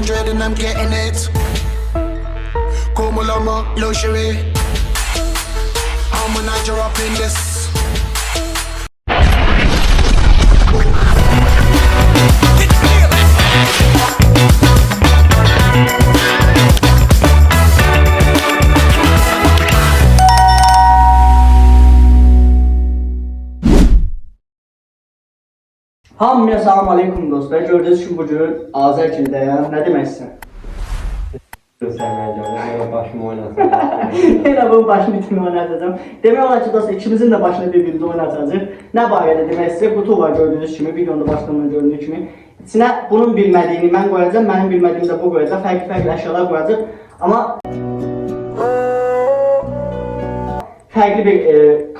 100 and I'm getting it. Como lomo, luxury. I'm when I drop in this. Hamıya salam aleykum dostlar. Gördüğünüz kimi bugün Azər kimdəyəm. Nə deməksən? Göstərməyə gəldim, başımı oynasın. Elə bunun başını itimi oynatacağım. Demək olar ki dostlar ikimizin də başını bir-birində oynatacağıq. Nə barədə demək sizə qutu var gördüğünüz kimi, videonun başlığından gördüyünüz kimi. İçinə bunun bilmədiyini mən qoyacağım, mənim bilmədiyimi də bu qoyacaq. Fərqli əşyalar qoyacaq. Amma fərqli bir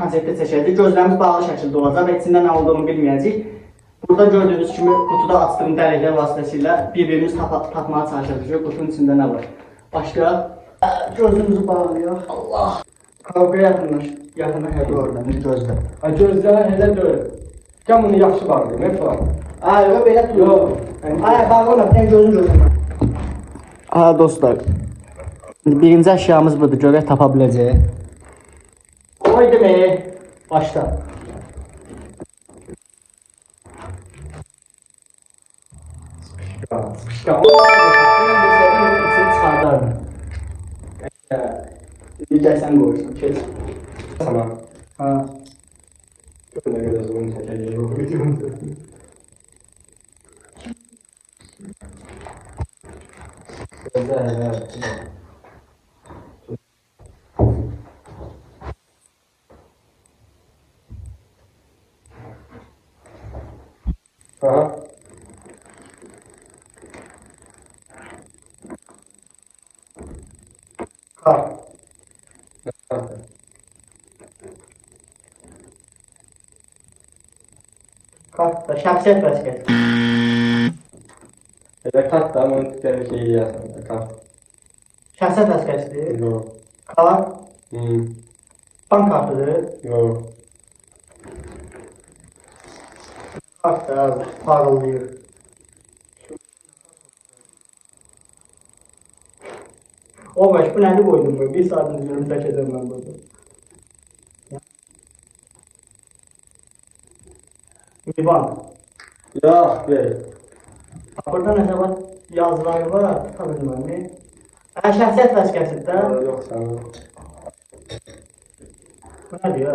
konseptdə çəkəcəyik. Gözlərimiz bağlı şəkildə olacaq və içində nə olduğunu bilməyəcəyik. Burada gördüğünüz kimi kutuda açtığım dəliklər vasitəsilə bir-birimiz tapmağa çalışacağıq. Kutunun içində nə var? Başqa gözümüzü bağlayaq. Allah! Kavqaya yaxınlaş hədə oradan, gözlə. Gözlə, elə deyil. Gəl bunu yaxşı bağlayayım, hep var. Ay, yox, belə dur. Yox. Ay, bağlama, bir gözün gözünə. Ha dostlar, birinci əşyamız budur, görək tapa biləcəyik. Oy demək, başla. Sıkışkan. İçini çıxardarım. Gəlsən qoyursun, keç. Sana. Ha. Ne kadar zorun çəkəcəyim. Gözlə, Aha. Kar. Kart da şəxsiyyət vəsiqəsi. Elə kart da, onun tükəri şeyi yazsın. Kart. Şəxsiyyət vəsiqəsidir. Yox. Kart. Bank kartıdır. Yox. Kart da parıldayır. O baş, bu nədir qoydum bu? Bir saatın üzrünü çəkəcəm mən burada. İban. Yox, deyil. Burada nəsə var, yazıları var, tuta bilməm mi? Şəxsiyyət vəsiqəsidir də. Yox, sana. Bu nədir ya?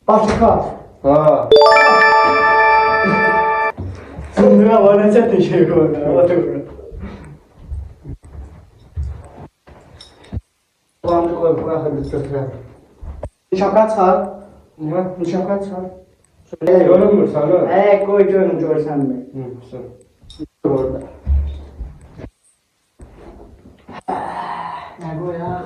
Başlı kart. Ha. Sındıra var, nə çətin şey qoyur. Bandı qoy, buraxır, biz götürək. Nişapka çıxar. Nişapka çıxar. Görünmür sana. Qoy görün, görsən mi? Sen. Orada. Nə qoyaq?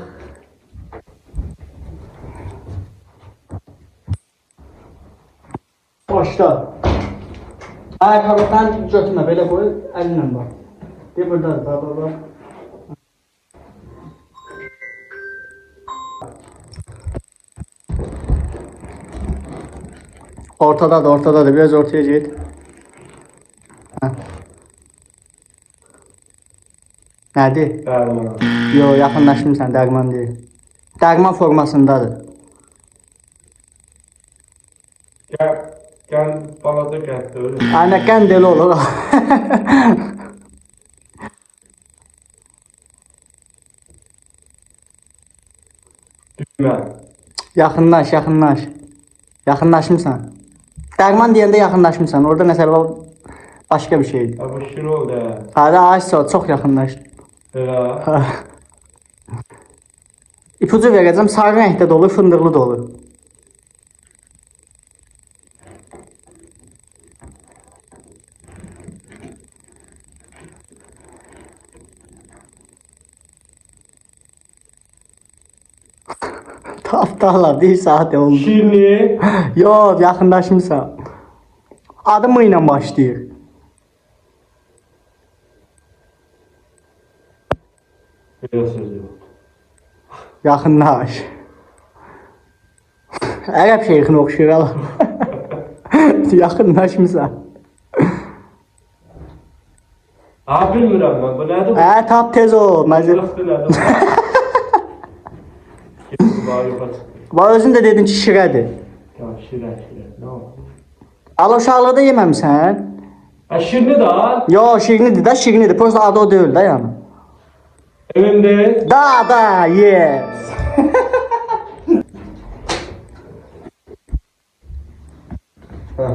Başla. Ayaqqabıdan götürmə, belə qoy, əlinlə bax. Bir buradadır, bax. Ortadadır, biraz ortaya get. Nədir? Dərman. Yox, yaxınlaşmırsan, dərman deyil. Dərman formasındadır. Gel balaca gəldi öyle. Aynen qənd elə olur. Düymə. Yaxınlaş. Yaxınlaşmırsan. Dərman deyəndə yaxınlaşmırsan. Orada məsələ başqa bir şeydir. Bu şir oldu ya. Hadi aşağı çox yaxınlaş. Ya. İpucu verəcəm, sarı rəngdə də olur, fındıqlı da olur. Tapdalar, bir saat oldu. Şirli. Yox, yaxınlaşmırsan. Adımı ilə başlayır. Biliyorsunuz. Yaxınlaş. Ərəb şeyxinə oxşuyur ala. Yaxınlaşmısan. Ha, bilmirəm mən, bu nədir? Tap tez ol. Məzir. Bax özün də dedin ki, şirədir. Ya, şirə, nə oldu? Ala uşaqlıqda yeməmisən? Şirini da, Yo, şirinidir də, şirinidir. Prosta adı o deyil də yəni. evimdə. Da, yes. Ha.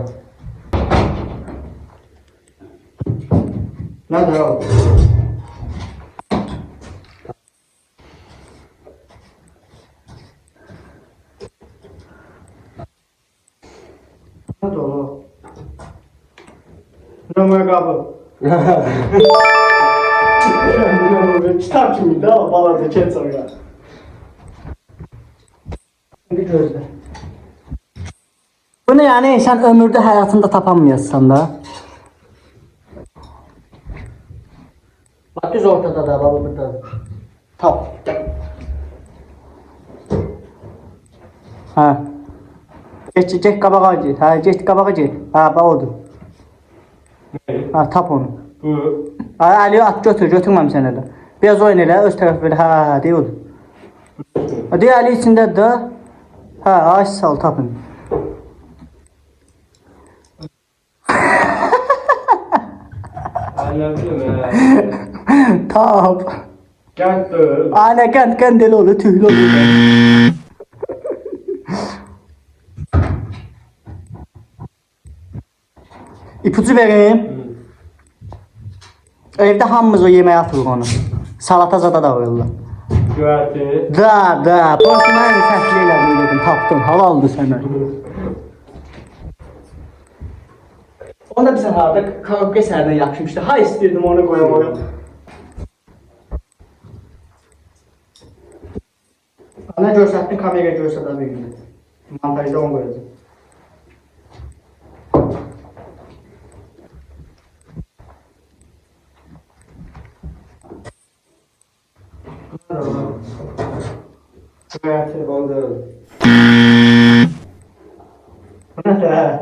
Nədir o? Nədir o? Nömrə qabı. Kitap kimiydi ama bana da keç sonra. Şimdi gözle. Bu ne yani sen ömürde hayatında tapanmayasın da. Bak düz ortada da baba burada. Tap. Ha. Geç kabağa git. Ha geç kabağa git. Ha bak oldu. Ha tap onu. Bu. Ali at götürməm sənə də. Biraz oyun elə, öz tərəf belə, hə, deyil. Deyə Ali içindədir də. Hə, aç sal, tapın. Nə bilim, Tap. Gənddir. Anə, qənd elə olur, tühlü olur. İpucu vereyim. Evdə hamımız o yeməyə atırıq onu. Salata zada da qoyurlar. Güvərti. Da. Prosta mən təhsil elədim dedim, tapdın. Halaldır sənə. Onda bizə harada karaoke sərdən yapışmışdı. Ha istirdim onu qoyam oraya. Ana görsətdin, kamera görsə də bir gün. Montajda onu qoyacaq. Güvərti, oldu. Bu nədir?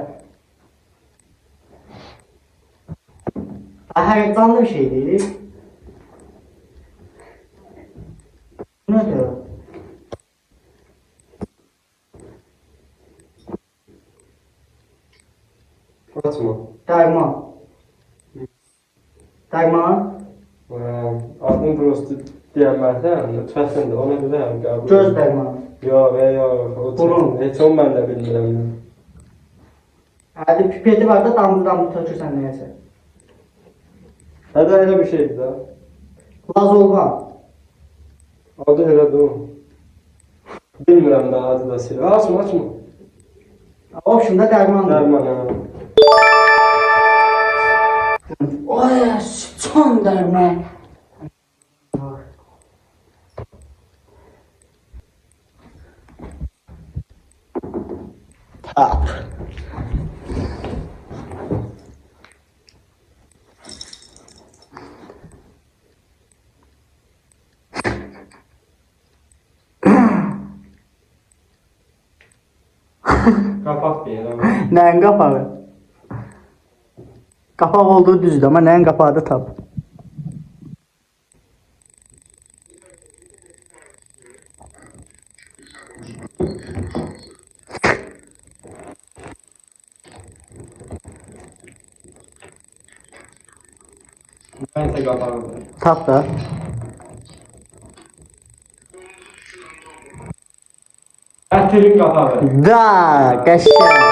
Həyəcanlı bir şeydir. Bu nədir? Açma. Dərman. Dərman. Adını prosto deyəməkdən, lütfəsən də ona görə qəbul. Göz dərmanı. Yox, o Burun. heç onu mən də bilmirəm. Hadi pipeti var da damlı tökürsən nəyəsə. Hədə elə bir şeydir də. Lazolvan. Adı elədir o. Bilmirəm də adı da sil. Açma. Option da dərmandır. Dərman, hə. Oy, son dərman. Tap. Qapaq deyirəm. Nəyin qapağı? Qapaq olduğu düzdür, amma nəyin qapağı da tap. Nəysə qapağıdır. Tap da. Ətirin qapağı. Da, qəşəng.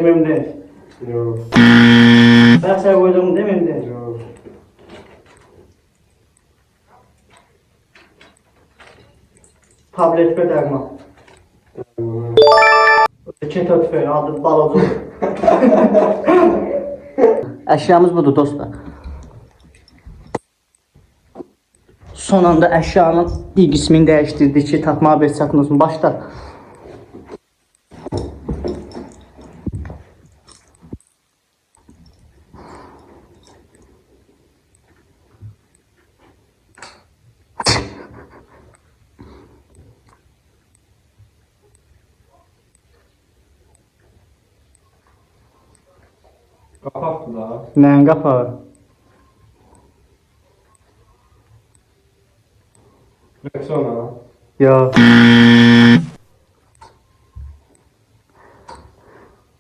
Emimde. Yox. Ben sana koydum değil mi Emimde? Yox. Tablet ve derman. Çeto tüfeği aldım balozu. Eşyamız budur dostlar. Son anda əşyanın bir qismini dəyişdirdik ki, tapmağa bir çatınız mı? Başla. Kapaqdır da. Nəyin qapağı? Rexona. Yox.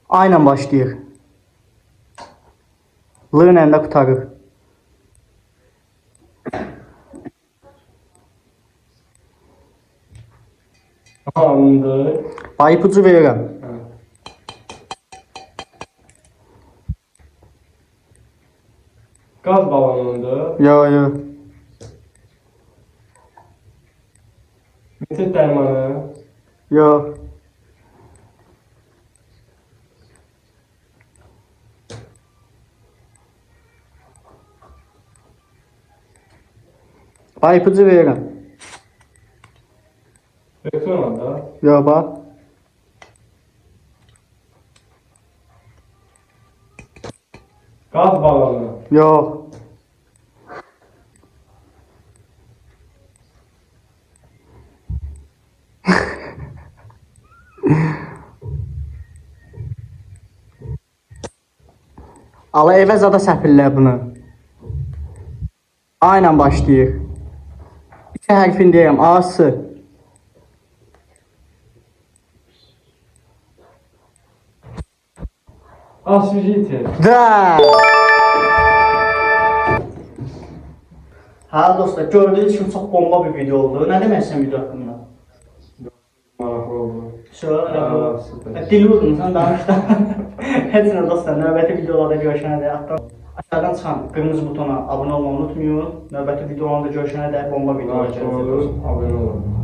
Aynen başlayır. Lığın əlində qutarır. Andır. Ay ipucu verirəm. Gaz balonundur. Yo. Metin dərmanı. Yo. Ay ipucu verirəm. Rexona da. Yo bax. Gaz balonu. Yox. Ala evə zada səpirlər bunu. Aynen başlayır. İki hərfin deyirəm. A-sı. Asvijiti. Da. Ha dostlar, gördüğünüz gibi çok bomba bir video oldu. Ne demezsen video hakkında? Maraqlı oldu. Şöyle Süper. dili vurdun sen daha işte. Hepsine dostlar, növbəti videolarda görüşene dek hatta aşağıdan çıxan kırmızı butona abone olmayı unutmayın. Növbəti videolarda görüşene dek bomba videolar Maraqlı gelecek. olur. Abone olun.